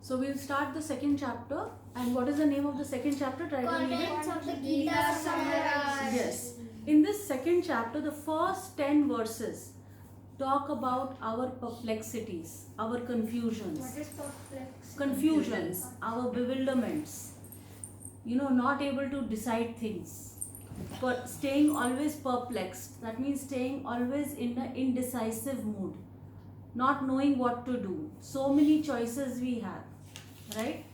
So we'll start the second chapter. And what is the name of the second chapter? Try to read it. Contents of the Gita summarized. Yes. In this second chapter, the first 10 verses talk about our perplexities, our confusions. What is perplex? Confusions, our bewilderments, not able to decide things, but staying always perplexed. That means staying always in an indecisive mood, not knowing what to do. So many choices we have, right?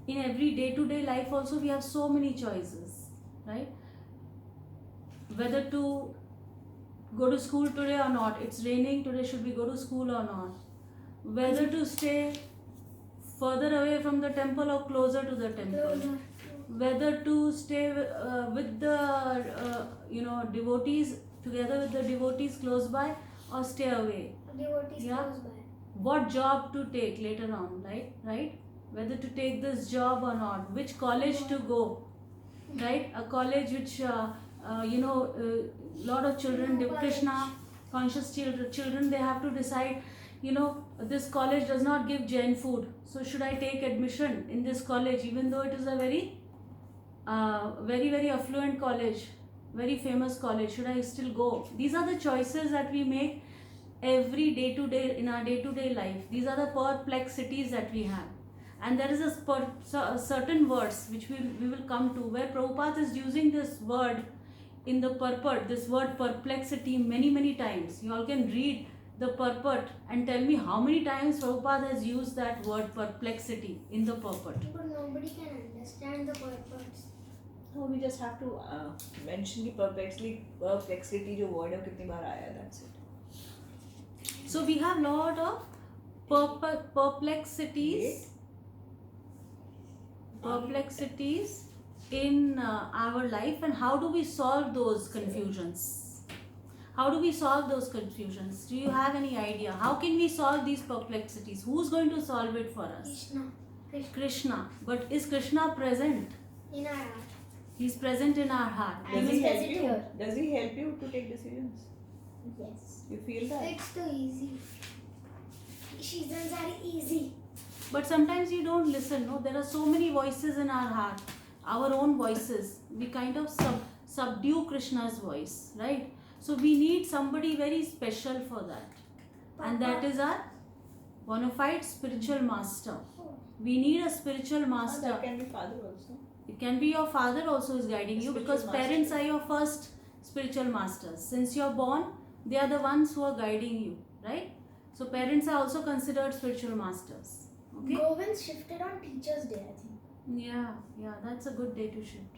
In every day-to-day life also we have so many choices, right? Whether to go to school today or not. It's raining today, should we go to school or not? Whether to stay further away from the temple or closer to the temple. Whether to stay with the devotees, together with the devotees close by, or stay away. Devotees close by. What job to take later on, right? Whether to take this job or not. Which college to go, right? A college which lot of children, Krishna conscious children, they have to decide, this college does not give Jain food, so should I take admission in this college, even though it is a very very affluent college, very famous college, should I still go? These are the choices that we make every day to day in our day-to-day life. These are the perplexities that we have. And there is a certain verse which we will come to, where Prabhupada is using this word in the purport, this word perplexity, many times. You all can read the purport and tell me how many times Prabhupada has used that word perplexity in the purport. But nobody can understand the purpose. No, we just have to mention the perplexity जो word है कितनी बार आया, that's it. So we have lot of perplexities in our life, and how do we solve those confusions? How do we solve those confusions? Do you have any idea? How can we solve these perplexities? Who's going to solve it for us? Krishna. But is Krishna present? In our heart. He's present in our heart. Does he help you? Here. Does he help you to take decisions? Yes. You feel that? It's too easy. Decisions are easy. But sometimes you don't listen, no? There are so many voices in our heart, our own voices. We kind of subdue Krishna's voice, right? So we need somebody very special for that. And that is our bona fide spiritual master. We need a spiritual master. That can be father also. It can be your father also is guiding you, because parents are your first spiritual masters. Since you're born, they are the ones who are guiding you, right? So parents are also considered spiritual masters. Okay? Govind shifted on Teachers' Day, I think. Yeah, that's a good day to shift.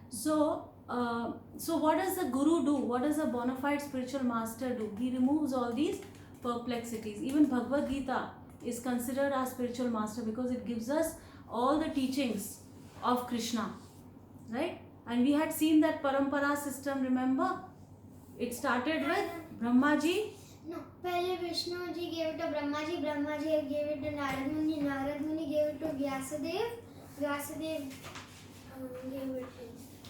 So what does the guru do? What does a bona fide spiritual master do? He removes all these perplexities. Even Bhagavad Gita is considered our spiritual master, because it gives us all the teachings of Krishna, right? And we had seen that parampara system, remember? It started with Brahmaji. No, pehle Vishnu ji gave it to Brahma ji gave it to Narad Muni gave it to Vyasadev gave it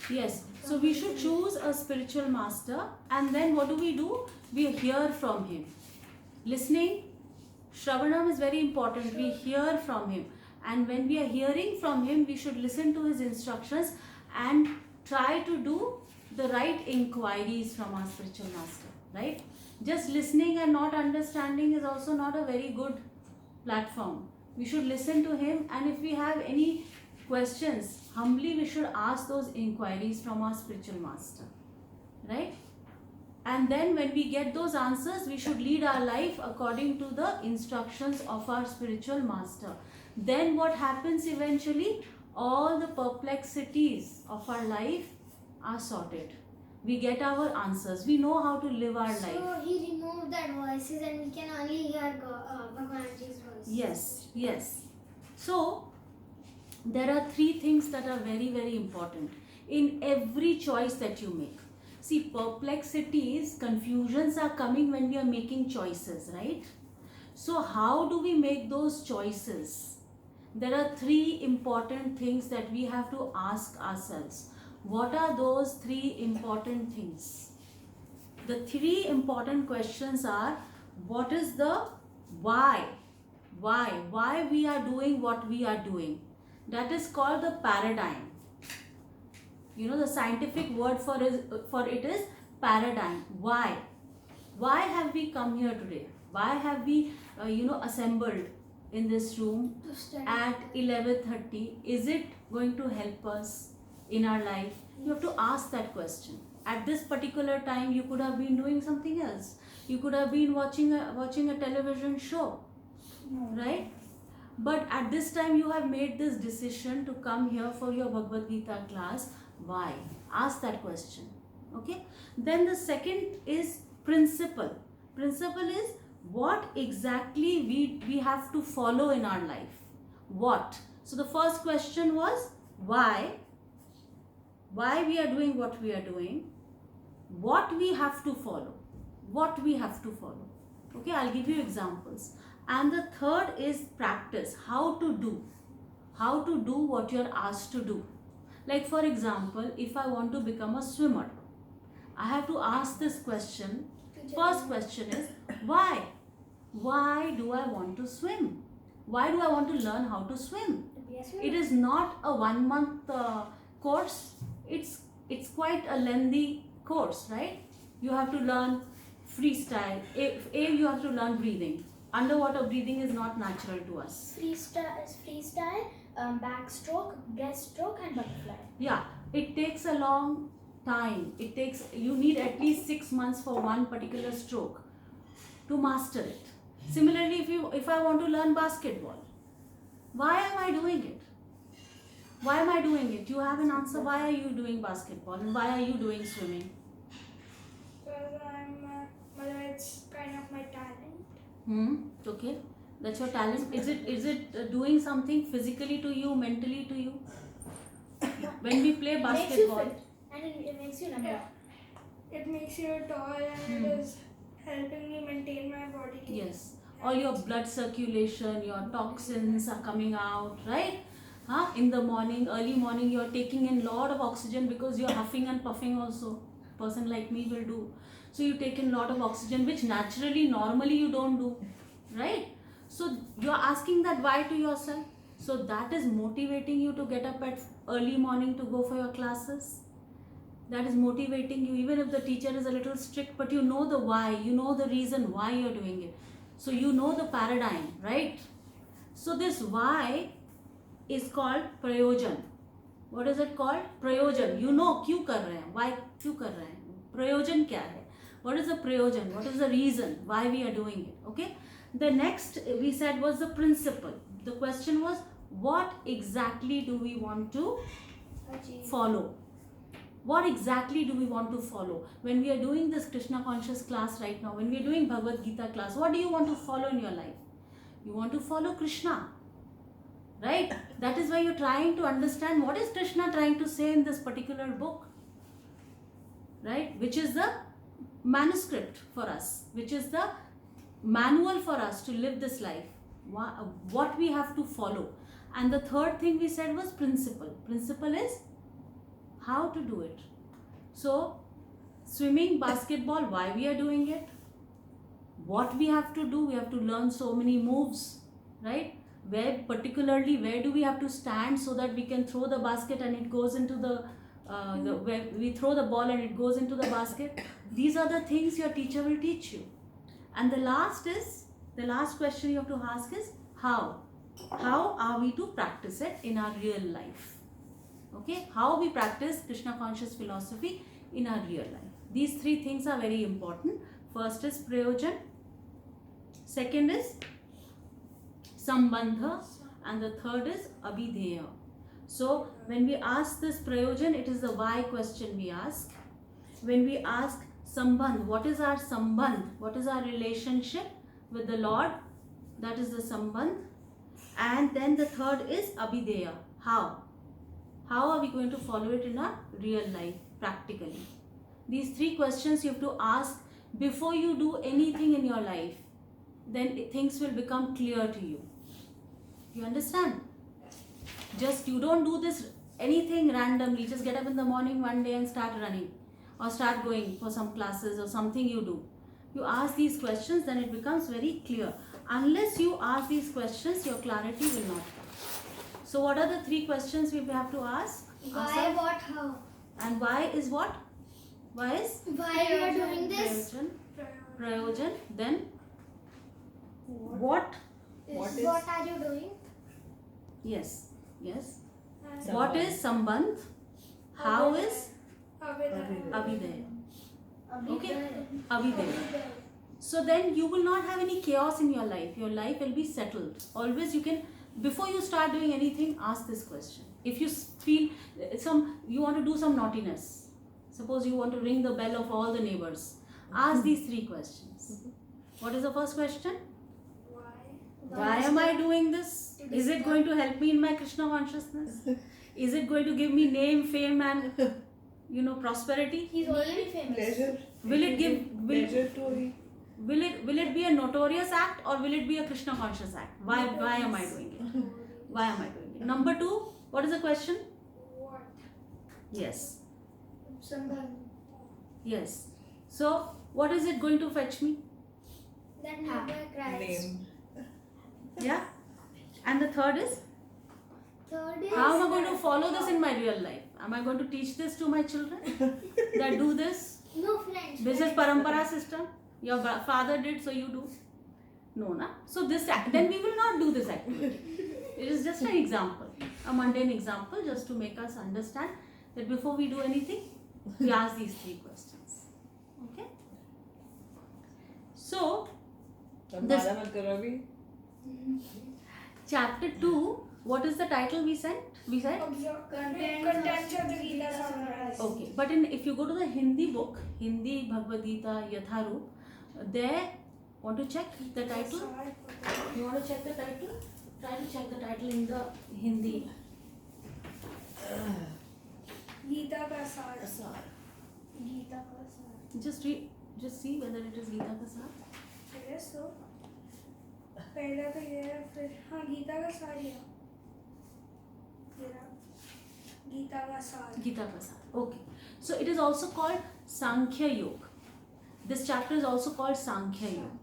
to... Yes, so we should choose a spiritual master, and then what do? We hear from him. Listening, Shravanam is very important. We hear from him, and when we are hearing from him, we should listen to his instructions and try to do the right inquiries from our spiritual master, right? Just listening and not understanding is also not a very good platform. We should listen to him, and if we have any questions, humbly we should ask those inquiries from our spiritual master, right? And then when we get those answers, we should lead our life according to the instructions of our spiritual master. Then what happens eventually? All the perplexities of our life are sorted. We get our answers. We know how to live our life. So he removed that voices and we can only hear Bhagwanji's voice. Yes. So there are three things that are very important in every choice that you make. See, perplexities, confusions are coming when we are making choices, right? So how do we make those choices? There are three important things that we have to ask ourselves. What are those three important things? The three important questions are, what is the why? Why we are doing what we are doing. That is called the paradigm. You know, the scientific word for it is paradigm. Why have we come here today? Why have we assembled in this room To study. at 11:30? Is it going to help us in our life? You have to ask that question. At this particular time, you could have been doing something else. You could have been watching a television show, right? But at this time, you have made this decision to come here for your Bhagavad Gita class. Why? Ask that question. Okay? Then the second is principle. Principle is what exactly we have to follow in our life. What? So the first question was why? Why we are doing what we are doing? What we have to follow? What we have to follow? Okay, I'll give you examples. And the third is practice. How to do what you're asked to do. Like for example, if I want to become a swimmer, I have to ask this question. First question is why? Why do I want to swim? Why do I want to learn how to swim? It is not a 1 month course. It's quite a lengthy course, right? You have to learn freestyle. You have to learn breathing. Underwater breathing is not natural to us. Freestyle, backstroke, breaststroke, and butterfly. Yeah, it takes a long time. You need at least 6 months for one particular stroke to master it. Similarly, if I want to learn basketball, why am I doing it? Why am I doing it? You have an answer. Why are you doing basketball and why are you doing swimming? Because it's kind of my talent. Okay, that's your talent. Is it doing something physically to you, mentally to you? When we play basketball, And it makes you number. It makes you tall and it is helping me maintain my body. yes, all your blood circulation, your toxins are coming out, right? In the morning, early morning, you're taking in lot of oxygen because you're huffing and puffing also. Person like me will do. So you take in lot of oxygen, which normally you don't do, right? So you're asking that why to yourself. So that is motivating you to get up at early morning to go for your classes. That is motivating you, even if the teacher is a little strict, but you know the why, you know the reason why you're doing it. So you know the paradigm, right? So this why is called prayojan. What is it called? Prayojan. You know क्यों कर रहे हैं? Why क्यों कर रहे हैं? प्रयोजन क्या है? What is the prayojan? What is the reason why we are doing it? Okay. The next we said was the principle. The question was what exactly do we want to follow? What exactly do we want to follow? When we are doing this Krishna conscious class right now, when we are doing Bhagavad Gita class, what do you want to follow in your life? You want to follow Krishna, right? That is why you're trying to understand what is Krishna trying to say in this particular book, right? Which is the manuscript for us, which is the manual for us to live this life, what we have to follow. And the third thing we said was principle. Principle is how to do it. So swimming, basketball, why we are doing it, what we have to do, we have to learn so many moves, right? Where do we have to stand so that we can throw the basket and it goes into where we throw the ball and it goes into the basket. These are the things your teacher will teach you. And the last question you have to ask is how are we to practice it in our real life? Okay, how we practice Krishna conscious philosophy in our real life. These three things are very important. First is prayojan, second is sambandha, and the third is abhideya. So when we ask this prayojan, it is the why question we ask. When we ask sambandh, what is our sambandh? What is our relationship with the Lord? That is the sambandh. And then the third is abhideya. How are we going to follow it in our real life, practically? These three questions you have to ask before you do anything in your life. Then things will become clear to you. You understand? Just you don't do this anything randomly. Just get up in the morning one day and start running or start going for some classes or something you do. You ask these questions, then it becomes very clear. Unless you ask these questions, your clarity will not come. So what are the 3 questions we have to ask? Why, ourselves? what, how? And why is what? Why is? Why we are doing this? Prayojan. Prayojan. Then what? What are you doing? Yes. Yes. And What is Sambandh? How is Abhiday. Abhiday? Okay. Abhiday. So then you will not have any chaos in your life. Your life will be settled. Always you can, before you start doing anything, ask this question. If you feel you want to do some naughtiness, suppose you want to ring the bell of all the neighbors, ask these 3 questions. What is the first question? Why am I doing this? Is it going to help me in my Krishna consciousness? Is it going to give me name, fame and prosperity? He's already famous. Pleasure. Will it give Pleasure to will it be a notorious act or will it be a Krishna conscious act? Why am I doing it? Why am I doing it? Number 2, what is the question? What? Yes. Sambandh. Yes. So what is it going to fetch me? That never cries. name. Yeah. And the third is, Third is how am I going to follow this in my real life? Am I going to teach this to my children? That do this? no friends. This is parampara system. Your father did, so you do. No, na? So then we will not do this activity. It is just an example, a mundane example, just to make us understand that before we do anything, we ask these 3 questions. Okay? So, This- Mala mat karo abhi. chapter 2, what is the title we said? Contents of the Gita summarized. Okay, but if you go to the Hindi book, Hindi Bhagavad Gita Yatharup, there, want to check the title? You want to check the title? Try to check the title in the Hindi. Gita ka sar. Sar. Gita ka sar. Just read, just see whether it is Gita ka Sar. I guess so. पहला तो ये है फिर हाँ गीता का सार ही है गीता का सार Gita ka Sar. Okay. So it is also called Sankhya Yoga. This chapter is also called Sankhya Yoga.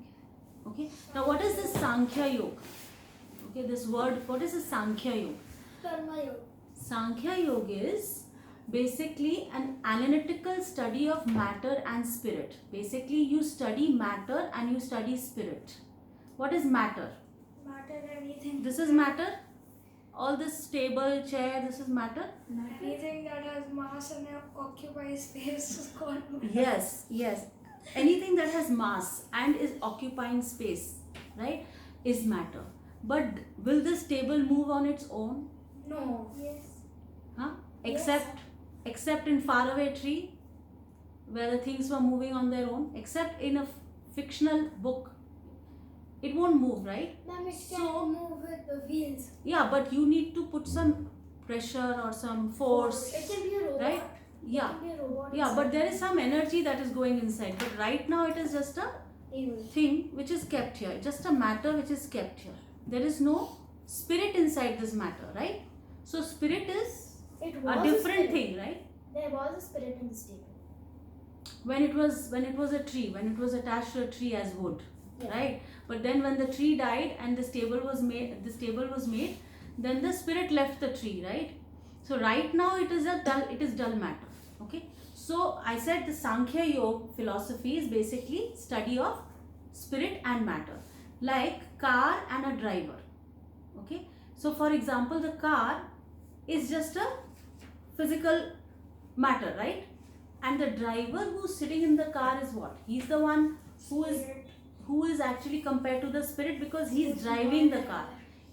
Okay. Now what is this Sankhya Yoga? Okay, this word, what is this Sankhya Yoga? Karma yoga. Sankhya Yoga is basically an analytical study of matter and spirit. Basically, you study matter and you study spirit. What is matter? matter anything This is matter. All this table, chair, this is matter. anything that has mass and occupies space is called matter. Yes, yes. Anything that has mass and is occupying space, right, is matter. But will this table move on its own? No. Yes. Huh? Except in faraway tree, where the things were moving on their own. Except in a fictional book, it won't move, right? Ma'am, it So- can move with the wheels. Yeah, but you need to put some pressure or some force, It can be a robot. right? Yeah, It can be a robot. yeah, but there is some energy that is going inside. But right now, it is just a Table. thing which is kept here, just a matter which is kept here. There is no spirit inside this matter, right? So spirit is It a was different spirit. thing, right? There was a spirit in this table. When it was a tree, when it was attached to a tree as wood, Yeah. right? But then when the tree died and this table was made, then the spirit left the tree, right? So right now it is dull matter. Okay. So I said the Sankhya Yoga philosophy is basically study of spirit and matter, like car and a driver. Okay. So for example, the car is just a physical matter, right? And the driver who's sitting in the car is what? He's the one who is actually compared to the spirit, because he's driving the car.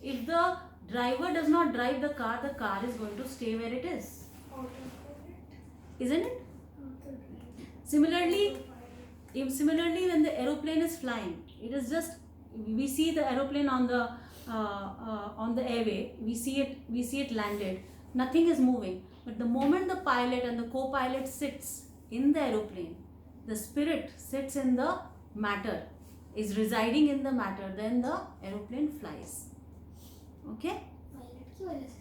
If the driver does not drive the car is going to stay where it is, isn't it? Similarly, when the aeroplane is flying, it is just, we see the aeroplane on the airway, we see it landed, nothing is moving. But the moment the pilot and the co-pilot sits in the aeroplane, the spirit sits in the matter, is residing in the matter, then the aeroplane flies. Okay? Pilot की वजह से.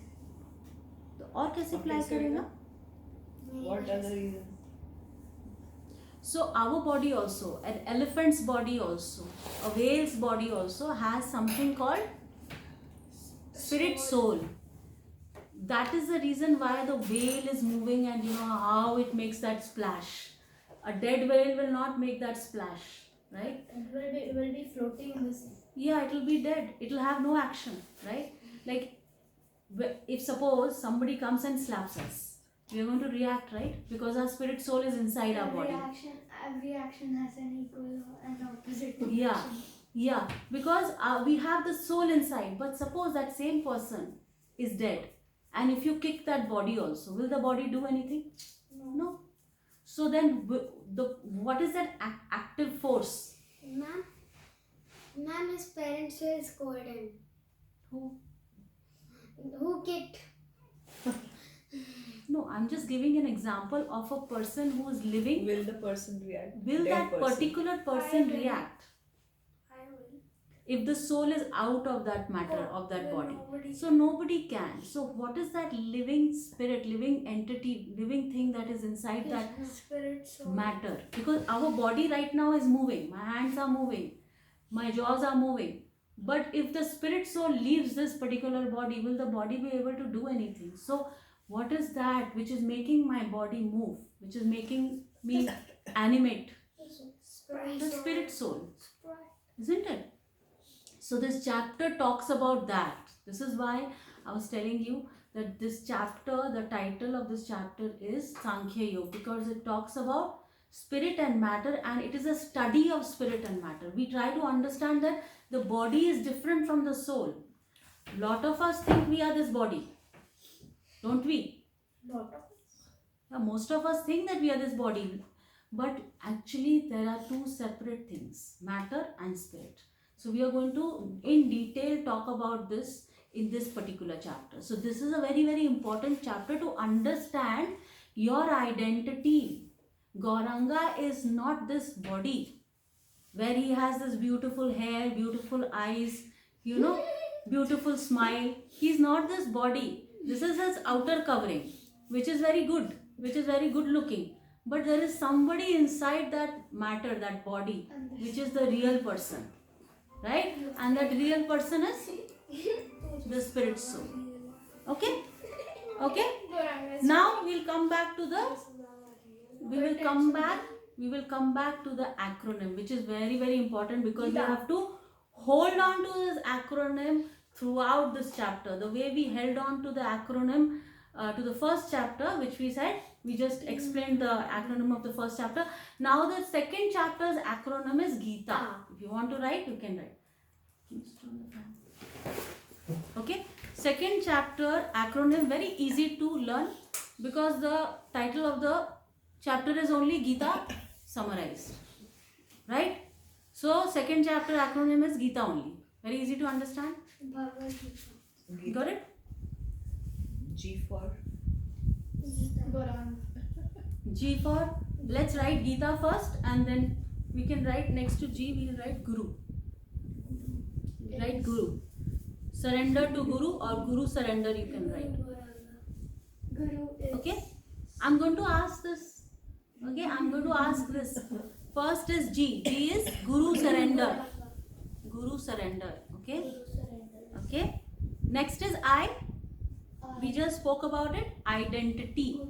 तो और कैसे और fly कैसे करेगा? What other reason? So our body also, an elephant's body also, a whale's body also has something called spirit soul. That is the reason why the whale is moving, and you know how it makes that splash. A dead whale will not make that splash, right? It will be floating in the sea. Yeah, it will be dead. It will have no action, right? Like if suppose somebody comes and slaps us, we are going to react, right? Because our spirit soul is inside our body. Every action has an equal and opposite Yeah, reaction. yeah, because we have the soul inside. But suppose that same person is dead, and if you kick that body also, will the body do anything? No. So then, what is that active force? Ma'am, his parents will scold him. Who kicked? No, I'm just giving an example of a person who is living. Will the person react? Will Dead that person. particular person I will. react I will. if the soul is out of that matter, of that Then body? nobody So nobody can. So what is that living spirit, living entity, living thing that is inside that spirit soul. matter? Because our body right now is moving, my hands are moving, my jaws are moving. But if the spirit soul leaves this particular body, will the body be able to do anything? So what is that which is making my body move, which is making me animate? The spirit soul, isn't it? So this chapter talks about that. This is why I was telling you that this chapter, the title of this chapter is Sankhya Yoga, because it talks about spirit and matter, and it is a study of spirit and matter. We try to understand that the body is different from the soul. Lot of us think we are this body, don't we? Yeah, most of us think that we are this body, but actually there are two separate things, matter and spirit. So we are going to in detail talk about this in this particular chapter. So this is a very, very important chapter to understand your identity. Gauranga is not this body where he has this beautiful hair, beautiful eyes, you know, beautiful smile. He's not this body. This is his outer covering, which is very good, which is very good looking. But there is somebody inside that matter, that body, which is the real person, right? And that real person is the spirit soul. Okay? Okay? Now we'll come back to the we will come back to the acronym, which is very, very important, because we have to hold on to this acronym throughout this chapter. The way we held on to the acronym to the first chapter, which we said, we just explained the acronym of the first chapter. Now the second chapter's acronym is Gita. If you want to write, you can write. Okay, second chapter acronym, very easy to learn, because the title of the chapter is only Gita summarized, right? So second chapter acronym is Gita only, very easy to understand. Bhagavad Gita. Got it? G for G for, let's write Gita first, and then we can write next to G, we will write Guru. Write Guru. Surrender to Guru, or Guru surrender you can write. Guru is. Okay? I'm going to ask this. Okay, I'm going to ask this. First is G. G is Guru surrender. Guru surrender. Okay? Guru surrender. Okay? Next is I. We just spoke about it. Identity.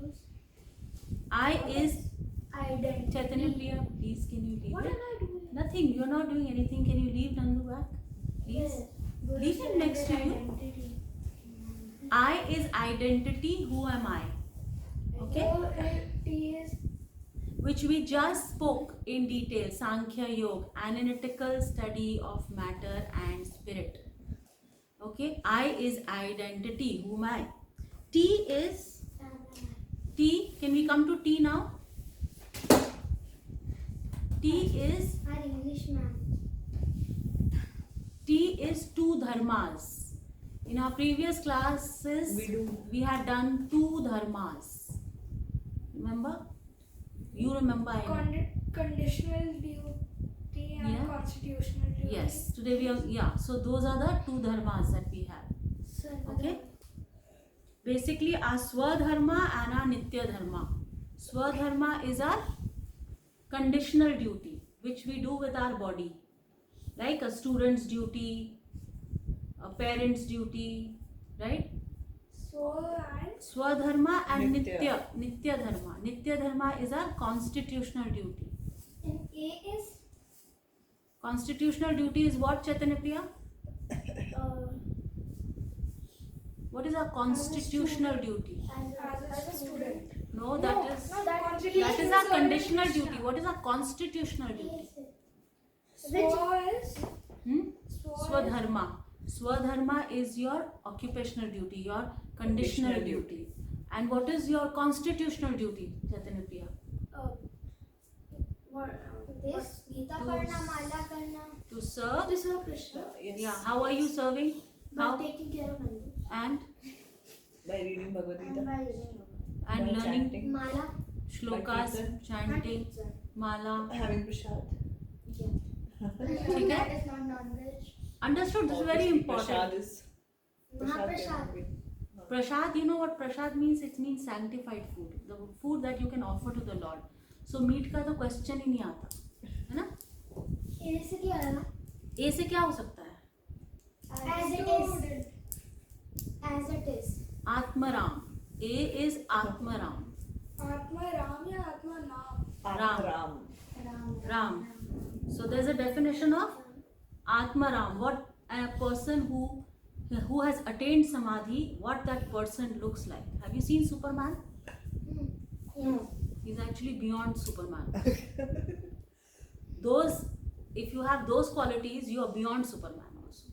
I is Identity. Chaitanya Priya. Please, can you leave What it? am I doing? Nothing. You're not doing anything. Can you leave Nandu back? Please. Guru Leave it next to you. identity. I is identity. Who am I? Okay? T is Which we just spoke in detail. Sankhya Yoga, analytical study of matter and spirit. Okay? I is identity. Who am I? T is T. Can we come to T now? T is our English man. T is two dharmas. In our previous classes, we had done two dharmas. Remember? You remember, I know. Conditional duty and Yeah. constitutional duty. Yes. Today we are, yeah. So those are the two dharmas that we have. Okay? Basically, our Swadharma and our Nitya Dharma. Swadharma is our conditional duty, which we do with our body, like a student's duty, a parent's duty, right? Swadharma and Nitya. Nitya dharma. Nitya dharma is our constitutional duty. And A is Constitutional duty is what, Chaitanya Priya? What is our constitutional duty? as a student. No, that is Constitutional that is our conditional duty. What is our constitutional duty? Swadharma. Swadharma is your occupational duty, your conditional Conditional duty. And what is your constitutional duty, Chaitanya Priya? This Gita karna, mala karna. To serve. This is Krishna. Yes. Yeah. How are you serving? By How? taking care of Nandi. And By reading Bhagavad And Gita. by using and By learning chanting. mala. shlokas, Kirtan. chanting, mala. Having prasad. ठीक है? That is not non-veg. Understood? This is very Obviously, important. Prasad is. Mahaprasad. cannot be- Prasad, you know what prasad means? It means sanctified food. The food that you can offer to the Lord. So meat का तो question ही नहीं आता, है ना? A से क्या है? A से क्या हो सकता है? As it is. As it is. Atmaram. A is Atmaram. आत्मा राम या आत्मा नाम? Ram. Ram. So there's a definition of Atmaram. What a person who has attained samadhi, what that person looks like. Have you seen Superman? No. He's actually beyond Superman. If you have those qualities, you are beyond Superman also.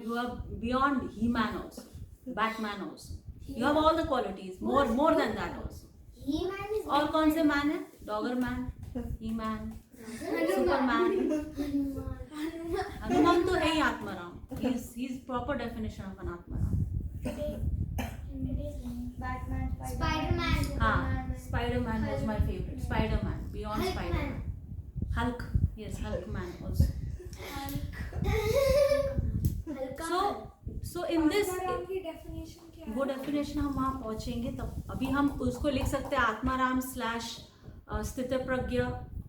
You are beyond He-Man also, Batman also. You have all the qualities, more than that also. He-Man is और कौन से man है? Doggerman, He-Man, Superman. Hanuman तो है ही Atmaram. He's proper definition of an Atmaram. Batman, Spider-Man. हाँ, Spider-Man was my favorite. Spider-Man, beyond Hulk Spider-Man. Hulk, yes, Hulk man also. So in this, आत्मा राम की definition क्या है? वो डेफिनेशन हम वहाँ पहुँचेंगे तब. अभी हम उसको लिख सकते हैं आत्माराम / स्थित प्रज्ञा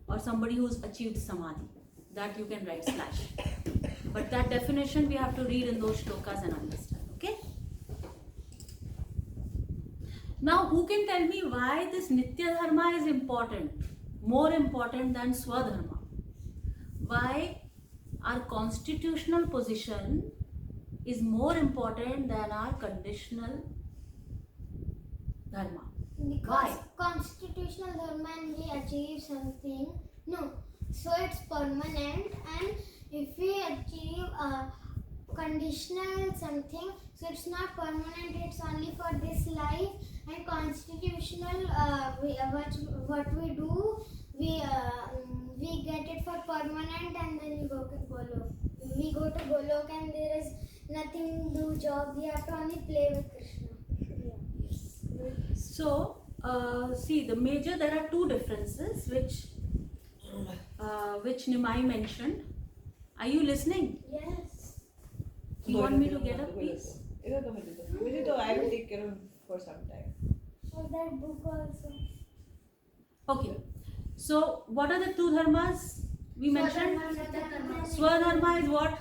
or somebody who's achieved samadhi. That you can write /. But that definition we have to read in those shlokas and understand. Okay. Now, who can tell me why this Nitya Dharma is important, more important than Swadharma? Why our constitutional position is more important than our conditional Dharma? Because Why? constitutional dharma and we achieve something. No. So it's permanent, and if we achieve a conditional something, so it's not permanent, it's only for this life. And constitutional, what we do, we get it for permanent, and then we go to Golok. We go to Golok and there is nothing to do job, we have to only play with Krishna. So, see, there are two differences which Nimai mentioned. Are you listening? Yes. You want me to get up, please? मुझे तो I will take care of for some time. For that book also. Okay. So, what are the two dharmas we mentioned? Swadharma is what?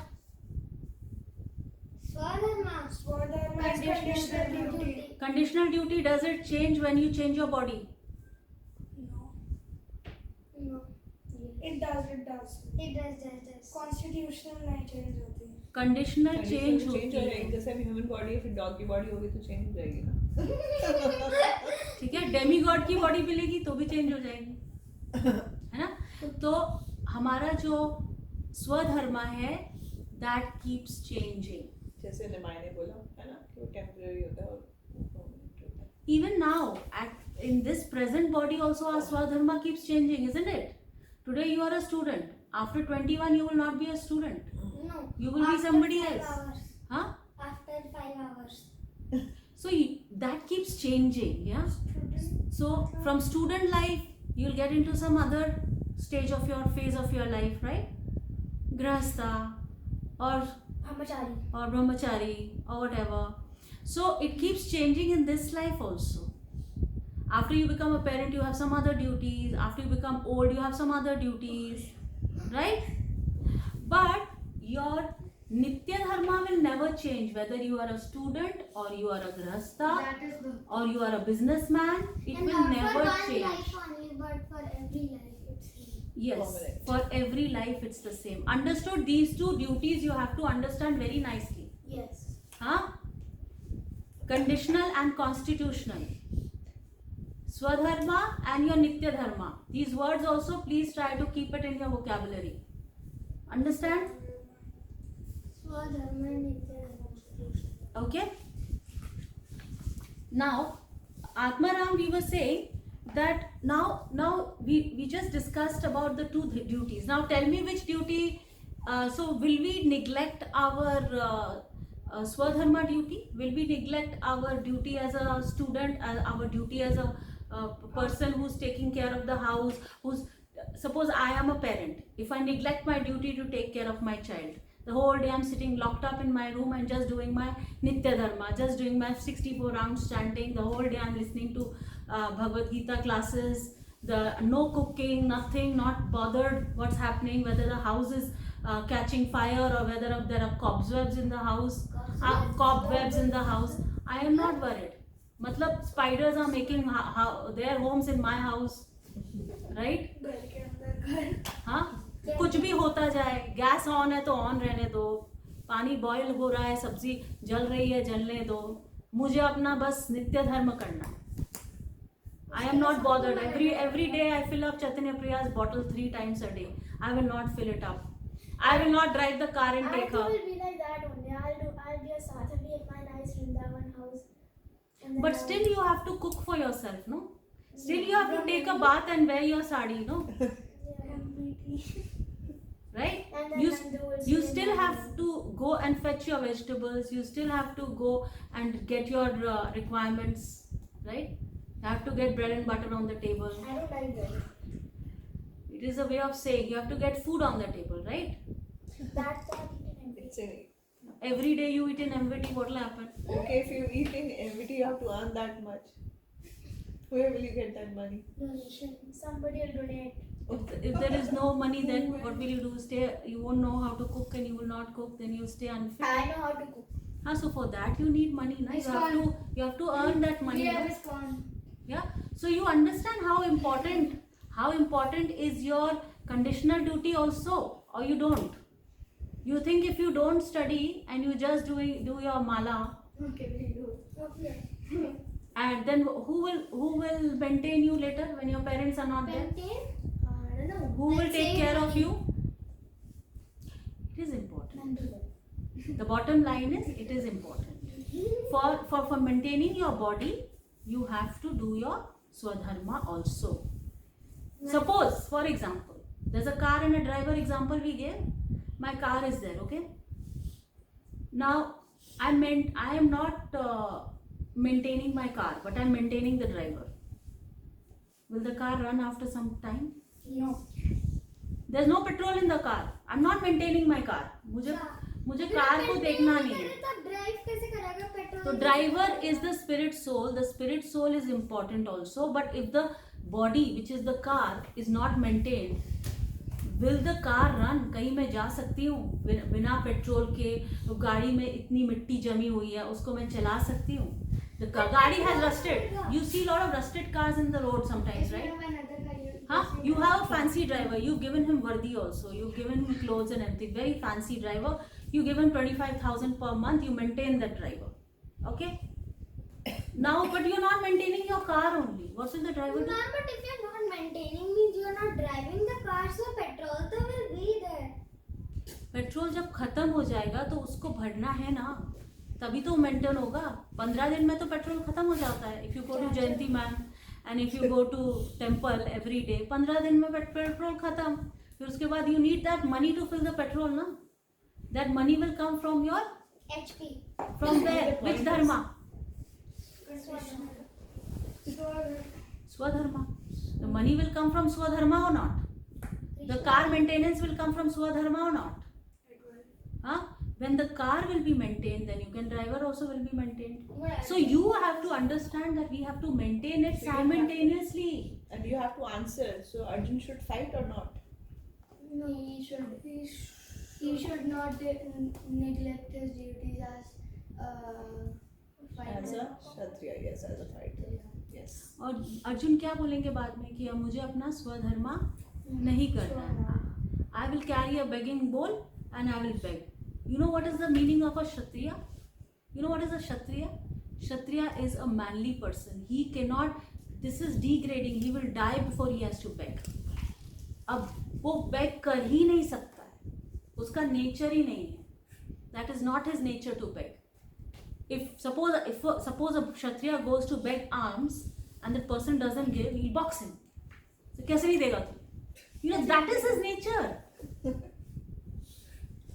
Swadharma. Swadharma is conditional duty. Conditional duty, does it change when you change your body? No. No. It does. It does. Constitutional नहीं change होती. Conditional change हो होती है. जाएगी. जैसे अभी human body है, फिर डॉग की बॉडी होगी तो चेंज हो जाएगी ना. ठीक है, डेमीगॉड की बॉडी मिलेगी तो भी चेंज हो जाएगी, है ना? तो हमारा जो स्वधर्मा है, that keeps changing. जैसे निमाय ने बोला है ना कि वो टेम्पररी होता है और permanent होता है. Even now, in this present body also our swadharma keeps changing, isn't it? Today you are a student. After 21 you will not be a student. No. You will be After somebody 5 else. hours. Huh? After 5 hours. So that keeps changing, yeah? So from student life, you'll get into some other phase of your life, right? Grahastha or Brahmachari. brahmachari or whatever. So it keeps changing in this life also. After you become a parent, you have some other duties. After you become old, you have some other duties, right? But your Nitya Dharma will never change, whether you are a student or you are a grahastha That is the. or you are a businessman. It And will not never for one change. life only, but for every life it's same. Yes, Permanent. for every life it's the same. Understood? These two duties you have to understand very nicely. Yes. Huh? Conditional and constitutional. Swadharma and your Nitya Dharma. These words also please try to keep it in your vocabulary. Understand? Swadharma Nitya Dharma. Okay? Now, Atmaram, we were saying that now we just discussed about the two duties. Now tell me which duty, so will we neglect our Swadharma duty? Will we neglect our duty as a student, our duty as a person who's taking care of the house, suppose I am a parent. If I neglect my duty to take care of my child, the whole day I'm sitting locked up in my room and just doing my Nitya Dharma, just doing my 64 rounds chanting. The whole day I'm listening to Bhagavad Gita classes, no cooking, nothing, not bothered what's happening, whether the house is catching fire or whether there are cobwebs in the house. Cobwebs in the house. I am not worried. Matlab spiders are making their homes in my house, right? घर के अंदर घर. हाँ, कुछ भी होता जाए, gas on है तो ऑन रहने दो, पानी बॉईल हो रहा है, सब्जी जल रही है जलने दो, मुझे अपना बस नित्य धर्म करना है. I am not bothered. Every day I fill up Chaitanya Priya's bottle 3 times a day. I will not fill it up. I will not drive the car and take her. I will be like that only. I'll be a Sadhvi at my nice Vrindavan house. And then But still you have to cook for yourself, no? Still you have to take a bath and wear your sari, no? MBT. Right? And then You, Nandu will you stay still in my have room. to go and fetch your vegetables. You still have to go and get your requirements, right? You have to get bread and butter on the table. I don't like that. It is a way of saying you have to get food on the table, right? That's not eating It's a, Every day you eat in MVT, what will happen? okay, if you eat in MVT, you have to earn that much. Where will you get that money? donation. Somebody will donate. If there is no money, then what will you do? Stay, you won't know how to cook and you will not cook, then you stay unfit. I know how to cook. So for that you need money, na? You have to earn that money. We na? have a scorn. Yeah. So you understand how important is your conditional duty also, or you don't. You think if you don't study and you just do your mala, Okay, we do. Okay. and then who will maintain you later when your parents are not there? Maintain? I don't know. Who will Let's take say care of money. you? It is important. Nandu. The bottom line is it is important. For maintaining your body, you have to do your swadharma also. Suppose, for example, there's a car and a driver example we gave. My car is there, okay? Now, I am not maintaining my car, but I'm maintaining the driver. Will the car run after some time? No. There's no petrol in the car. I'm not maintaining my car. मुझे car को देखना नहीं है. तो drive कैसे करेगा petrol? So driver is the spirit soul. The spirit soul is important also. But if the body, which is the car, is not maintained, will the car run? कहीं मैं जा सकती हूँ बिना पेट्रोल के? तो गाड़ी में इतनी मिट्टी जमी हुई है, उसको मैं चला सकती हूँ? The गाड़ी has rusted. You see a lot of rusted cars in the road sometimes, right? Huh? You have a fancy driver. You've given him vardi also. You've given him clothes and everything. Very fancy driver. You give him 25,000 per month. You maintain that driver. Okay? Now, but you're not maintaining your car only. What will the driver do? No, but if you're not maintaining means you're not driving the car, so petrol तो will be there. Petrol जब खत्म हो जाएगा तो उसको भरना है ना, तभी तो मेंटेन होगा. 15 दिन में तो पेट्रोल खत्म हो जाता है. If you go to Jayanti Man and if you go to temple every day, 15 दिन में पेट्रोल खत्म. फिर उसके बाद you need that money to fill the petrol, ना? That money will come from your, HP. from where? Which dharma? Swadharma. The money will come from Swadharma or not? The car maintenance will come from Swadharma or not? Huh? When the car will be maintained, then you can driver also will be maintained. But So you have to understand that we have to maintain it So you have to- simultaneously. And you have to answer. So Arjun should fight or not? no, he should not neglect his duties as As fighter. a Kshatriya, yes, as a fighter. Yes. और अर्जुन क्या बोलेंगे बाद में कि अब मुझे अपना स्वधर्मा नहीं करना है. I will carry a begging bowl and I will beg. You know what is the meaning of a Kshatriya? You know what is a Kshatriya? Kshatriya is a manly person. He cannot, this is degrading. He will die before he has to beg. अब वो beg कर ही नहीं सकता है. उसका nature ही नहीं है. That is not his nature to beg. If suppose a Kshatriya goes to beg alms and the person doesn't give, he'll box him. So कैसे नहीं देगा तू? You know, that is his nature.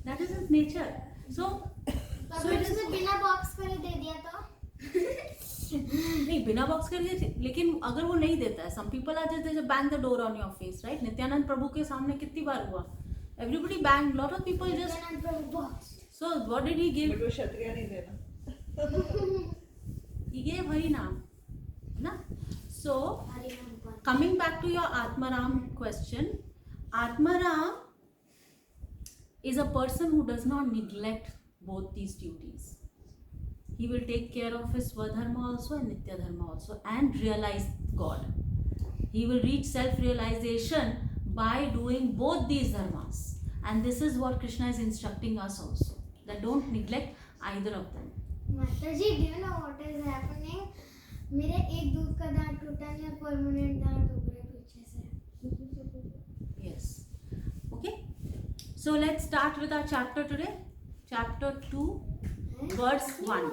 That is his nature. So अगर उसने बिना box करे दे दिया तो नहीं बिना बॉक्स करके, लेकिन अगर वो नहीं देता है, some people are just bang the door on your face, right? Nityanand प्रभु के सामने कितनी बार हुआ? Everybody banged. Lot of people just. Box So what did he give? But वो Kshatriya नहीं देना. He gave Hari Naam. Na? So coming back to your Atmaram question, Atmaram is a person who does not neglect both these duties. He will take care of his Swadharma also and Nitya Dharma also and realize God. He will reach self-realization by doing both these dharmas. And this is what Krishna is instructing us also. That don't neglect either of them. माताजी, do you know what is happening? मेरे एक दूध का दांत टूटा नहीं, permanent दांत उभरे पीछे से. Yes. Okay. So let's start with our chapter today. Chapter 2, verse 1.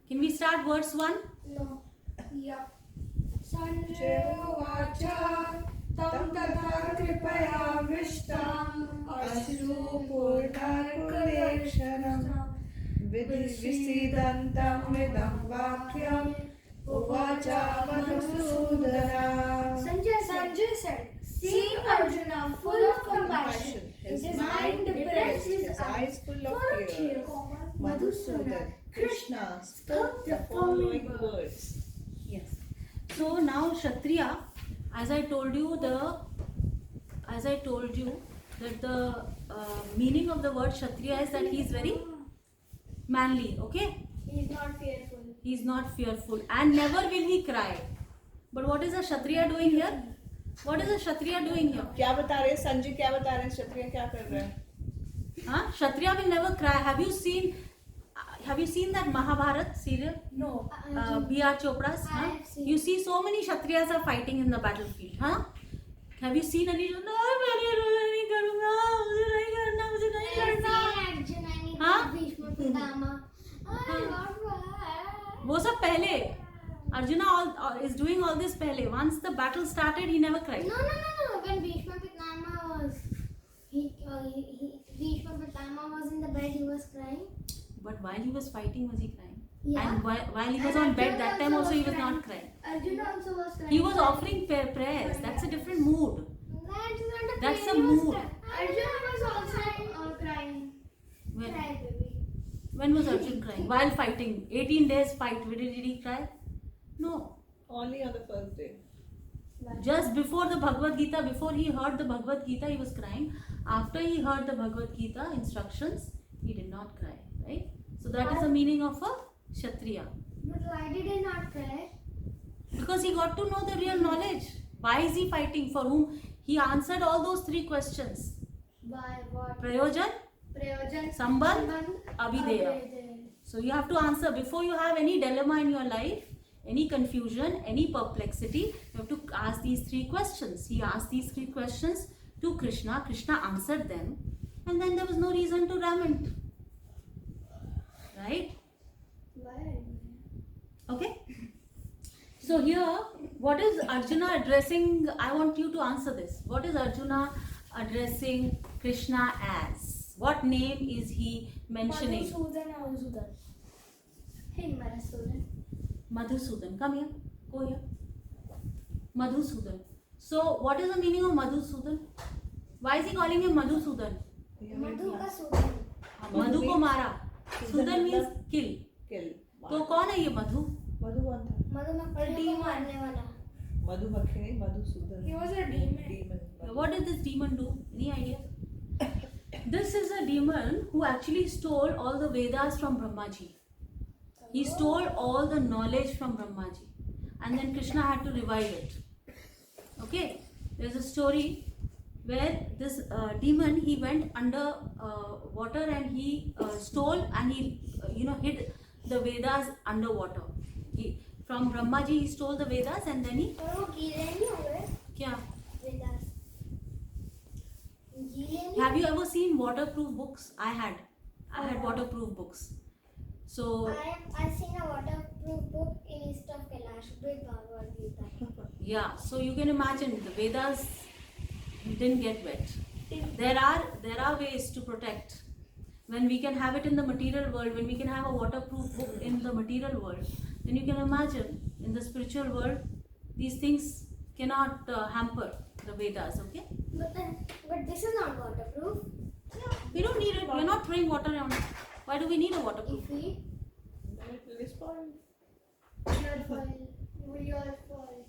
Can we start verse 1? No. Yeah. Sanjay Vacha Tam Tata Kripayamishtam Asru Purnarkulekshanam Vidisidantam vidam vakyam uvacha Madhusudana. Sanjay said, seeing Arjuna full of compassion, his his mind mind depressed, depressed, his eyes full of tears, tears, Madhusudan, Krishna spoke the following words. Yes. So now Kshatriya, as I told you that the meaning of the word Kshatriya is that he is very manly. Okay. He is not fearful. He is not fearful and never will he cry. But what is a Kshatriya doing here? What is a Kshatriya doing here? क्या बता रहे हैं संजय, क्या बता रहे हैं क्षत्रिय क्या कर रहे हैं? Huh? Kshatriya will never cry. Have you seen that Mahabharat serial? No. B.R. Chopra's? I Huh? have seen. You see so many Kshatriyas are fighting in the battlefield. Huh? Have you seen any? No, मैं नहीं करूँगा, मुझे नहीं करना, मुझे नहीं करना. Arjun, I need हाँ? Bhishma Pitama. हाँ. What? वो सब पहले. Arjuna is doing all this पहले. Once the battle started, he never cried. No. When Bhishma Pitama was, Bhishma Pitama was in the bed, he was crying. But while he was fighting, was he crying? Yeah. And while he was on bed, that time also he was not crying. Arjuna also was crying. He was offering prayers. That's a different mood. That's not a That's prayer, a he was mood. Arjuna was also crying. When, Cry, baby. when was Arjun crying? While fighting. 18 days fight. Did he cry? No. Only on the first day. Just before the Bhagavad Gita, before he heard the Bhagavad Gita, he was crying. After he heard the Bhagavad Gita instructions, he did not cry. Right? So that is the meaning of a Kshatriya. But why did he not cry? Because he got to know the real knowledge. Why is he fighting? For whom? He answered all those 3 questions. Why? What? Prayojan, Prayojan, Sambandh, Sambandh, Abhideya. Abhideya. So you have to answer before you have any dilemma in your life, any confusion, any perplexity. You have to ask these 3 questions. He asked these 3 questions to Krishna. Krishna answered them, and then there was no reason to lament. Right? Why? Okay. So here, what is Arjuna addressing? I want you to answer this. What is Arjuna addressing Krishna as? What name is he mentioning? Madhusudan. Hey, Madhusudan. Madhusudan. Come here. Go here. Madhusudan. So, what is the meaning of Madhusudan? Why is he calling him Madhusudan? Madhu ka Sudan. मधु को मारा, Sudan means किल। किल। तो कौन है ये मधु? मधु कौन था? मधुमक्खी को मारने वाला। मधुमक्खी नहीं, Madhusudan. He was a demon. Demon. What did this demon do? Any idea? This is a demon who actually stole all the Vedas from Brahmaji. He stole all the knowledge from Brahmaji, and then Krishna had to revive it. Okay, there's a story where this demon, he went under water and he stole and he hid the Vedas underwater. From Brahmaji he stole the Vedas and then he और वो गीले नहीं हो गए क्या? वेदास गीले नहीं। Have you ever seen waterproof books? I had waterproof books. So I seen a waterproof book in East of Kailash, big Bhagavad Gita. yeah, so you can imagine the Vedas didn't get wet. There are ways to protect. When we can have it in the material world, when we can have a waterproof book in the material world, then you can imagine in the spiritual world, these things cannot hamper the Vedas, okay? But this is not waterproof. We don't need it. We're not throwing water around. Why do we need a waterproof? If we Then it will be spoiled. your fault.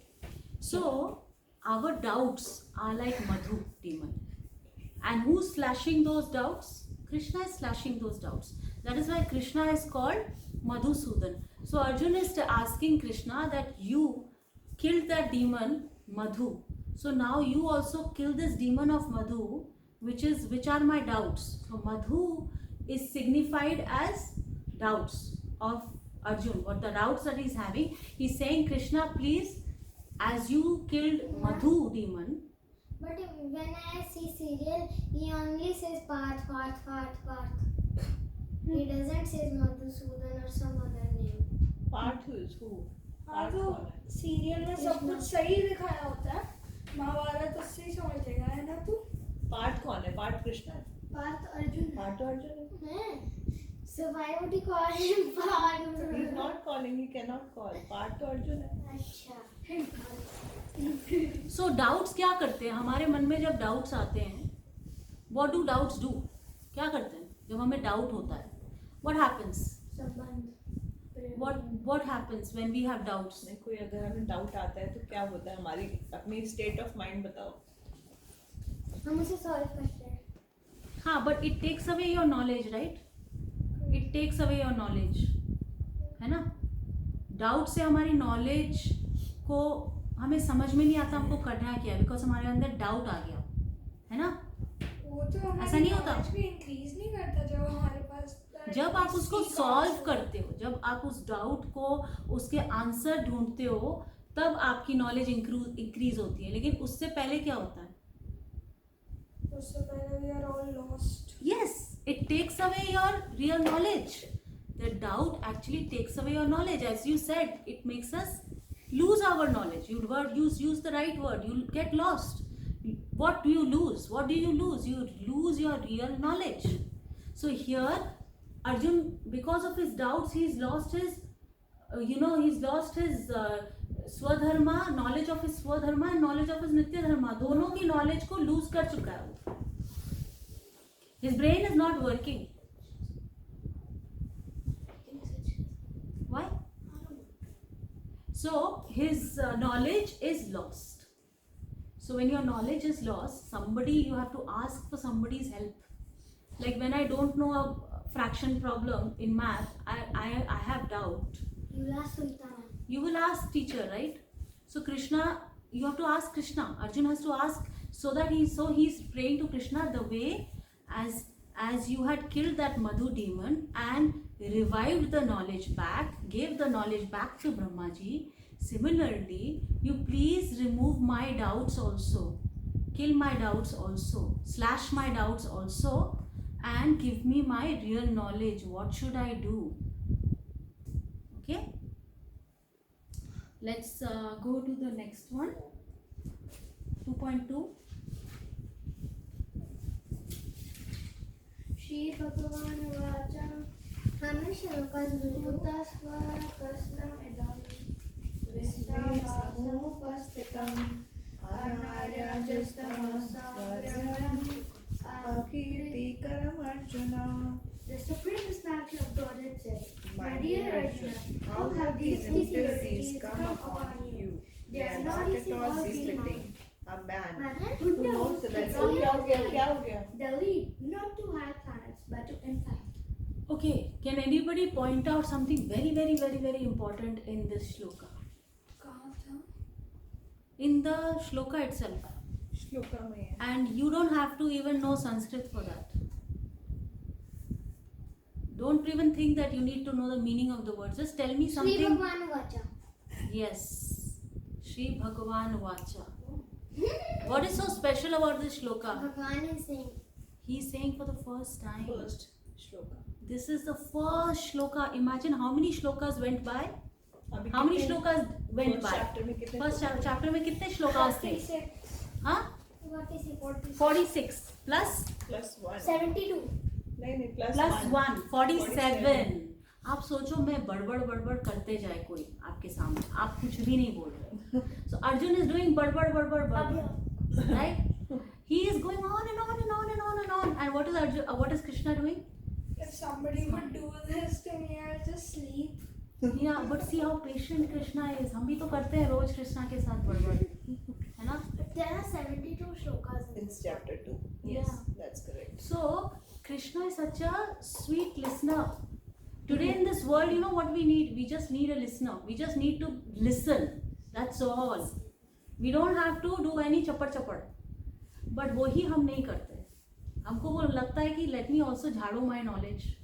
So, our doubts are like Madhu demon. And who's slashing those doubts? Krishna is slashing those doubts. That is why Krishna is called Madhusudan. So Arjun is asking Krishna that you killed that demon Madhu. So now you also kill this demon of Madhu, which are my doubts. So Madhu is signified as doubts of Arjun. What the doubts that he's having, he's saying, Krishna, please, as you killed Madhu demon. But when I see serial, he only says Parth. He doesn't say Madhusudan or some other name. Part who is who? हाँ Part तो कौन है? Serial में सब कुछ सही दिखाया होता है, महाभारत उससे ही समझेगा, है ना तू? Part कौन है? Part कृष्ण है? पार्थ अर्जुन है। Part तो अर्जुन है? So why would he call him Parth? He is not calling. He cannot call. Part तो अर्जुन है. अच्छा. So doubts क्या करते हैं? हमारे मन में जब doubts आते हैं, what do doubts do? क्या करते हैं? जब हमें doubt होता है, what happens? संबंध. What happens when we have doubts? नहीं, कोई अगर हमें डाउट आता है तो क्या होता है? हमारी अपनी स्टेट ऑफ माइंड बताओ. हम उसे सॉल्व करते हैं. हाँ, but it takes away your knowledge, right? It takes away your knowledge, है ना? डाउट से हमारी नॉलेज को हमें समझ में नहीं आता हमको करना क्या है, बिकॉज हमारे अंदर डाउट आ गया, है ना? वो तो हमारी ऐसा नहीं होता? knowledge भी इंक्रीज नहीं करता जब हमारे पास जब आप उसको सॉल्व करते हो, जब आप उस डाउट को उसके आंसर ढूंढते हो, तब आपकी नॉलेज इंक्रीज होती है. लेकिन उससे पहले क्या होता है? उससे पहले we are all lost. Yes, it takes away your real knowledge. The doubt actually takes away your knowledge. As you said, it makes us lose our knowledge. Use the right word. You get lost. What do you lose? What do you lose? You lose your real knowledge. So here, Arjun, because of his doubts, he's lost his swadharma, knowledge of his swadharma and knowledge of his nitya dharma. दोनों की knowledge को lose कर चुका है वो. His brain is not working. Why? So his knowledge is lost. So when your knowledge is lost, you have to ask for somebody's help. Like when I don't know a fraction problem in math, I have doubt. You ask Sultan. You will ask teacher, right? So Krishna, you have to ask Krishna. Arjun has to ask so he's praying to Krishna the way as you had killed that Madhu demon and revived the knowledge back, gave the knowledge back to Brahmaji. Similarly, you please remove my doubts also, kill my doubts also, slash my doubts also, and give me my real knowledge. What should I do? Okay, let's go to the next one. 2.2. Shri भगवान watch भूतस्वकस्नम् इदं विश्वासमुपस्थितम् अनार्यजस्तमसाग्रहम् कीर्तिकरम Arjun. these impurities come upon you. They are not at all befitting a man who who knows the क्या lesson. हो गया They lead not to high planets but to infinite. Okay, can anybody point out something very, very, very, very important in this shloka? कहाँ था? In the shloka itself. Shloka में है And you don't have to even know Sanskrit for that. Don't even think that you need to know the meaning of the words. Just tell me Shri something. Bhagwan Vacha. Yes. Shri Bhagavan Vacha. What is so special about this shloka? Bhagwan is saying. He is saying for the first time. First shloka This is the first shloka. Imagine how many shlokas went by? अभी How many shlokas went by? Chapter में कितने First chapter में कितने shlokas थे? 46. हाँ? 46 plus +1 72. नहीं plus 1 47. आप सोचो मैं बड़बड़ करते जाए कोई आपके सामने, आप कुछ भी नहीं बोल रहे. So Arjun is doing बड़बड़, right? He is going on and on and on and on and on. And what is Arjun? What is Krishna doing? If somebody would do this to me, I'll just sleep. Yeah, but see how patient Krishna is. हम भी तो करते हैं रोज कृष्णा के साथ बड़बड़, है ना? There are 72 shlokas in It's chapter 2. Yes. That's correct. So Krishna is such a sweet listener. Today in this world, you know what we need? We just need a listener. We just need to listen. That's all. We don't have to do any chapar. But वही हम नहीं करते. हमको वो लगता है कि let me also झाड़ो my knowledge.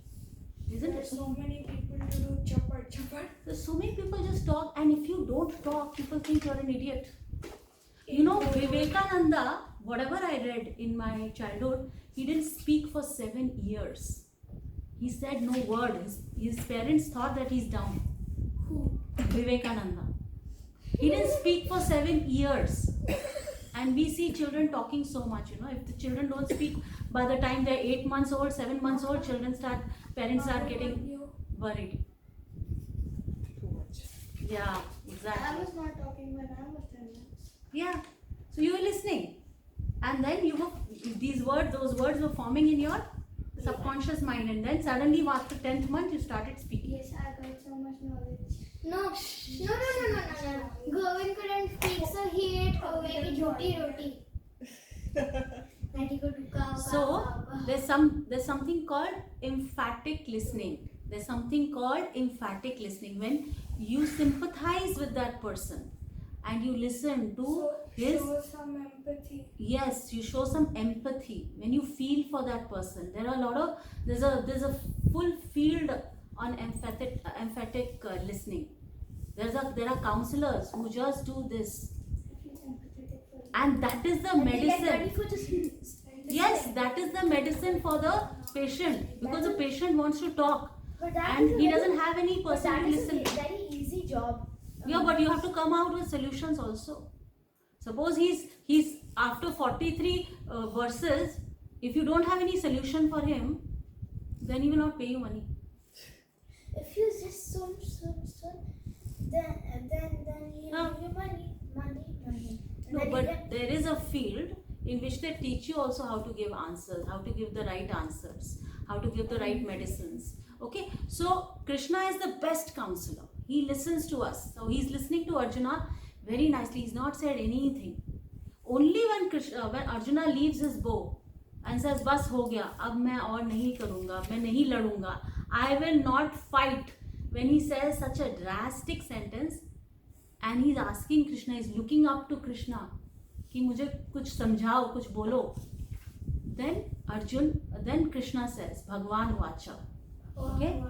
Isn't There's it? so many people to do chapar. There's so many people just talk, and if you don't talk, people think you're an idiot. You know, Vivekananda, whatever I read in my childhood, he didn't speak for 7 years. He said no word. His parents thought that he's dumb. Who? Vivekananda. He didn't speak for 7 years. And we see children talking so much, you know. If the children don't speak, by the time they're 8 months old, 7 months old, parents start getting worried. Too much. Yeah, I exactly. was not talking when I was 10 minutes. Yeah. So you were listening. And then those words were forming in your subconscious mind. And then suddenly after 10th month, you started speaking. Yes, I got so much knowledge. No. Govind couldn't speak, so he ate very roti. And he could cow. So there's something called emphatic listening. There's something called emphatic listening when you sympathize with that person and you listen to So his. show some empathy. Yes, you show some empathy when you feel for that person. There's a full field on emphatic listening. There are counselors who just do this, He's empathetic for you. and that is the medicine. Yes, that is the medicine for the patient, because the patient wants to talk and he doesn't have any person to listen. Very easy job. Yeah, but you have to come out with solutions also. Suppose he's after 43 verses, if you don't have any solution for him, then he will not pay you money. If you just soon, then you Huh? give you money. No, but there is a field in which they teach you also how to give answers, how to give the right answers, how to give the right medicines. Okay, so Krishna is the best counselor. He listens to us. So he's listening to Arjuna very nicely. He's not said anything. Only when Arjuna leaves his bow and says, "Bas ho gaya, ab main aur nahi karunga, main nahi ladunga, I will not fight." When he says such a drastic sentence, and he's asking Krishna, he's looking up to Krishna, कि मुझे कुछ समझाओ, कुछ बोलो. Then Krishna says, Bhagwan Vacha. Okay?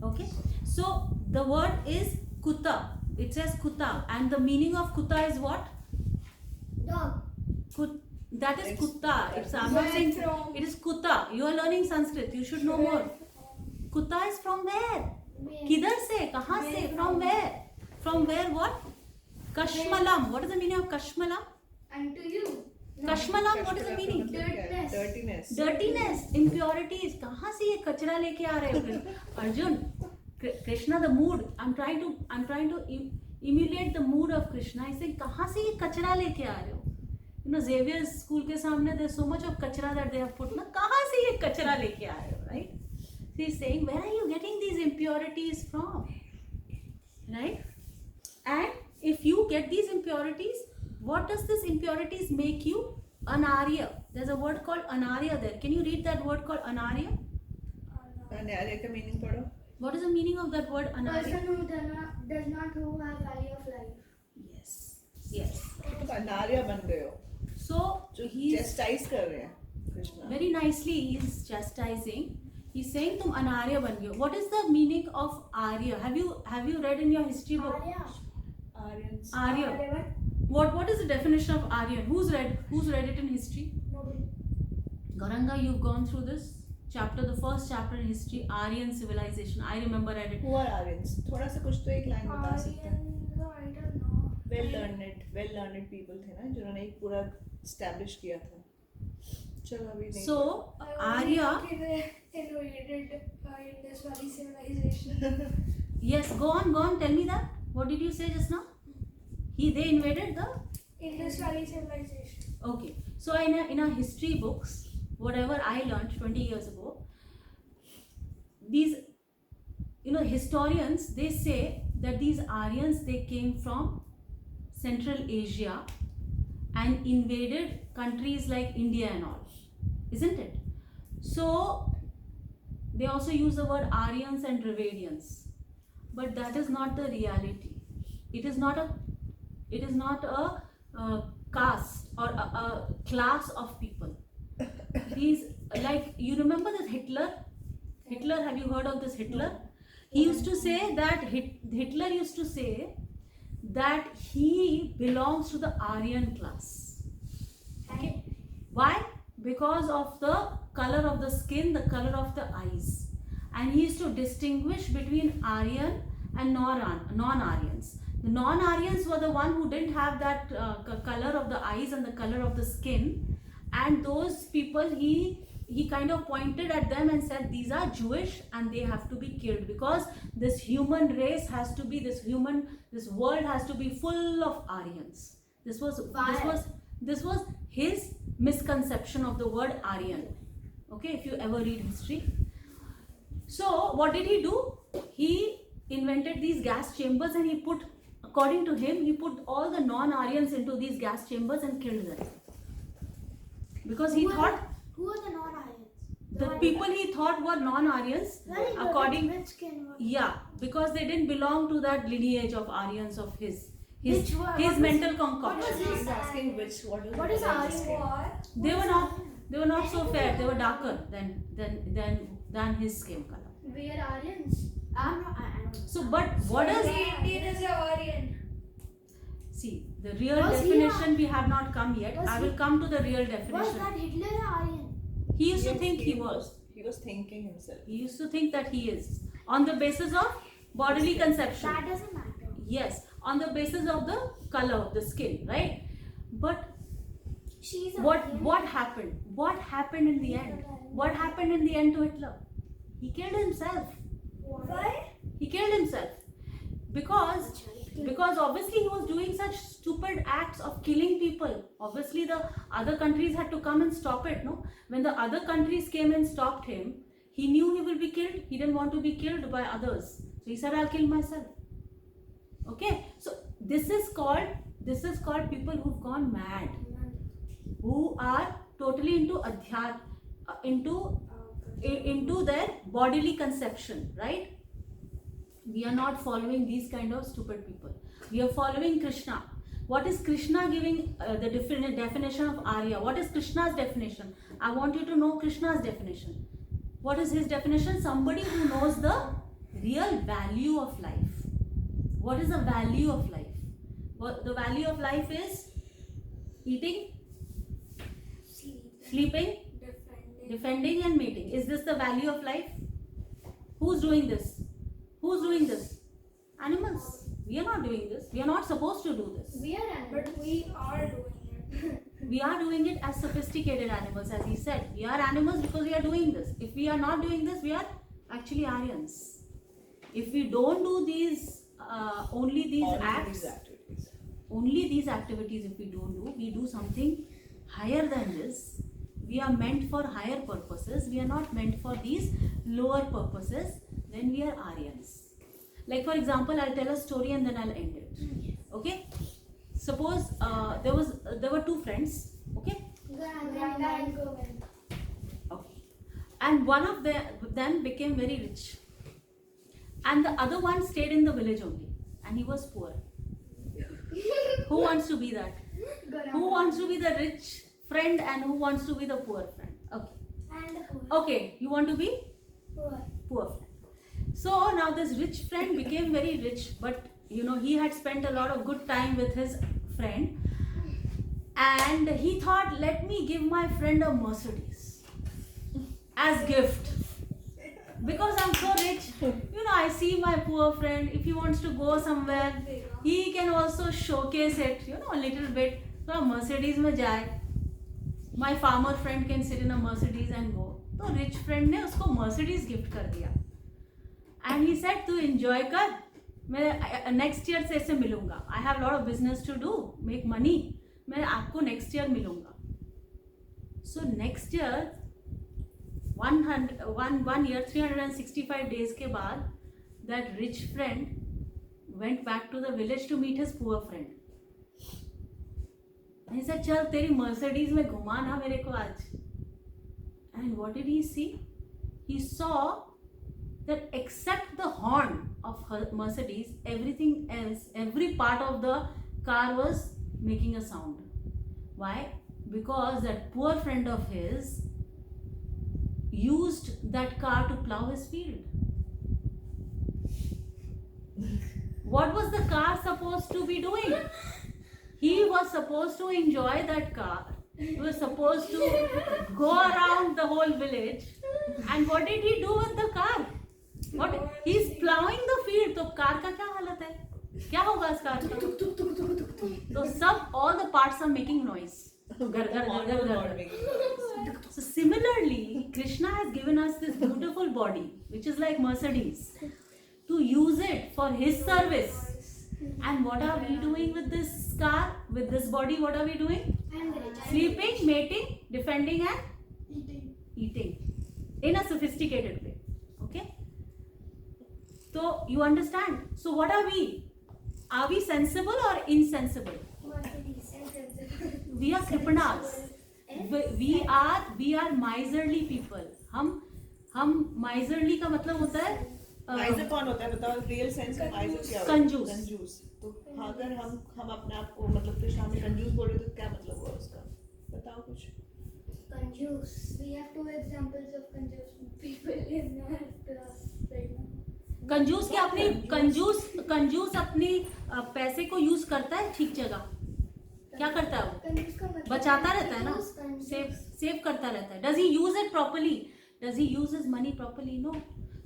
Okay? So the word is Kuta. It says Kuta. And the meaning of Kuta is what? Dog. That is Kuta. I'm not saying it is Kuta. You are learning Sanskrit. You should know more. Kuta is from where? किधर से? कहाँ से? From where? From where what? Kashmalam. What is the meaning of Kashmalam? And to you. Kashmalam, what is the meaning? Dirtiness. Dirtiness, impurities. कहाँ से ये कचरा लेके आ रहे हो? Arjun, Krishna, the mood. I'm trying to emulate the mood of Krishna. He's saying, कहाँ से ये कचरा लेके आ रहे हो? You know, Xavier's school के सामने there's so much of kachra that they have put. ना कहाँ से ये कचरा लेके आ रहे हो, right? So he's saying, where are you getting these impurities from? Right? And if you get these impurities, what does this impurities make you? Anarya. There's a word called anarya there. Can you read that word called anarya? अन्याय का meaning पढ़ो. What is the meaning of that word anarya? Person who does not who have value of life. Yes. Yes. तुम अनार्य बन गए हो. So जो he's chastise कर रहे हैं Krishna. very nicely he's chastising. He's saying तुम अनार्य बन गए हो. What is the meaning of arya? Have you read in your history book? Aryans. Arya. What is the definition of Aryan? Who's read it in history? Nobody. Garanga, you've gone through this chapter, the first chapter in history, Aryan civilization. I remember read it. Who are Aryans? थोड़ा सा कुछ तो एक line बता सकते हैं. I don't know. well learned people थे ना जिन्होंने एक पूरा establish किया था. चलो अभी नहीं. So I only Arya, know they invaded Indus Valley civilization. yes, go on, tell me that. What did you say just now? They invaded the. Indus Valley civilization. Okay, so in our history books, whatever I learned 20 years ago, these historians, they say that these Aryans, they came from Central Asia and invaded countries like India and all, isn't it? So they also use the word Aryans and Dravidians, but that is not the reality. It is not a caste or a class of people. These, like, you remember this Hitler? Have you heard of this Hitler? He used to say that Hitler used to say that he belongs to the Aryan class. Okay, why? Because of the color of the skin, the color of the eyes, and he used to distinguish between Aryan and non-Aryans. The non-Aryans were the one who didn't have that color of the eyes and the color of the skin, and those people he kind of pointed at them and said, these are Jewish and they have to be killed, because this human race has to be, this world has to be full of Aryans. This was his misconception of the word Aryan. Okay, if you ever read history. So what did he do? He invented these gas chambers, and according to him, he put all the non-Aryans into these gas chambers and killed them. Because he thought Who are the non-Aryans? the people he thought were non-Aryans, according, Which skin was? yeah, because they didn't belong to that lineage of Aryans of his Which one? his What mental was concoction. his- He's asking What is Aryan? They were not so fair. They were darker than his skin color. We are Aryans. I don't know. So, but what is, Indian is a Aryan. see, the real Was he definition we have not come yet. Was I he- will come to the real Was definition. that Hitler or Aryan? He used to think he was. He was thinking himself. He used to think that he is, on the basis of bodily conception. That doesn't matter. Yes, on the basis of the color of the skin, right? But She's what happened? What happened in the end? What happened in the end to Hitler? He killed himself. Why? He killed himself because obviously he was doing such stupid acts of killing people. Obviously the other countries had to come and stop it, no? When the other countries came and stopped him, he knew he will be killed. He didn't want to be killed by others. So he said, I'll kill myself. Okay, so this is called people who've gone mad, who are totally into their bodily conception, right? We are not following these kind of stupid people. We are following Krishna. What is Krishna giving the definition of Arya? What is Krishna's definition? I want you to know Krishna's definition. What is his definition? Somebody who knows the real value of life. What is the value of life? What the value of life is? Eating, sleeping, defending and mating. Is this the value of life? Who's doing this? Who's doing this? Animals. We are not doing this. We are not supposed to do this. We are animals. But we are doing it. We are doing it as sophisticated animals, as he said. We are animals because we are doing this. If we are not doing this, we are actually Aryans. If we don't do these, only these activities, if we do something higher than this, we are meant for higher purposes. We are not meant for these lower purposes. then we are Aryans. Like for example, I'll tell a story and then I'll end it. Okay? Suppose there were two friends. Okay? Ganga and Govind. Okay. And one of them became very rich. And the other one stayed in the village only. And he was poor. Who wants to be that? Who wants to be the rich friend and who wants to be the poor friend? Okay. And the poor. Okay, you want to be poor friend. So now this rich friend became very rich, but you know he had spent a lot of good time with his friend, and he thought, let me give my friend a Mercedes as gift because I'm so rich. You know, I see my poor friend, if he wants to go somewhere, he can also showcase it, you know, a little bit. So a Mercedes में जाए, my farmer friend can sit in a Mercedes and go. तो rich friend ने उसको Mercedes gift कर दिया. And he said, तू enjoy कर, मैं next year से ऐसे मिलूंगा. I have a lot of business to do, make money. मैं आपको next year मिलूंगा. So next year, one year, 365 days के बाद, that rich friend went back to the village to meet his poor friend. And he said, चल तेरी Mercedes में घुमा ना मेरे को आज. And what did he see? He saw that except the horn of her Mercedes, everything else, every part of the car was making a sound. Why? Because that poor friend of his used that car to plow his field. What was the car supposed to be doing? He was supposed to enjoy that car. He was supposed to go around the whole village. And what did he do with the car? What? He's plowing the field. तो car का क्या हालत है? क्या होगा इस car का? तो सब all the parts are making noise. घर घर घर घर घर. So similarly, Krishna has given us this beautiful body, which is like Mercedes, to use it for His service. And what are we doing with this car? With this body, what are we doing? Sleeping, mating, defending, and eating in a sophisticated way. Okay? So you understand. So what are we? Are we sensible or insensible? We are kripanas. We are miserly people. हम miserly का मतलब होता है माइजर कौन होता है बताओ real sense में माइजर क्या होता है कंजूस तो अगर हम अपने आप को मतलब कृष्णा में कंजूस बोले तो क्या मतलब हुआ उसका बताओ कुछ Conjuice. We have two examples of conjuice people in our class right now. कंजूस क्या अपनी कंजूस अपनी पैसे को यूज करता है ठीक जगह क्या करता है वो बचाता रहता है ना सेव करता रहता है does he use it properly does he use his money properly no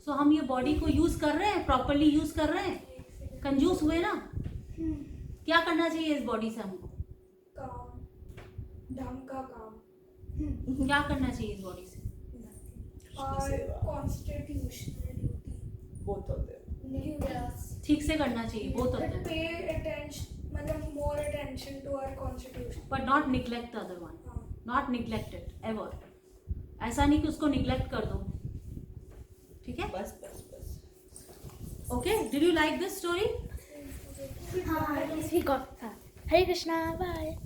so हम ये बॉडी को यूज कर रहे हैं प्रॉपर्ली यूज कर रहे हैं कंजूस हुए ना क्या करना चाहिए इस बॉडी से हमको काम ढंग का काम क्या करना चाहिए इस बॉडी से और कॉन्स्टिट्यूशनल ड्यूटी बोथ होते हैं ठीक से करना चाहिए बहुत होता है पे अटेंशन मतलब more attention to our constitution but not neglect the other one not neglect it ever ऐसा नहीं कि उसको निग्लेक्ट कर दो ठीक है बस बस बस okay did you like this story हाँ, yes, we got that. Hare Krishna, bye.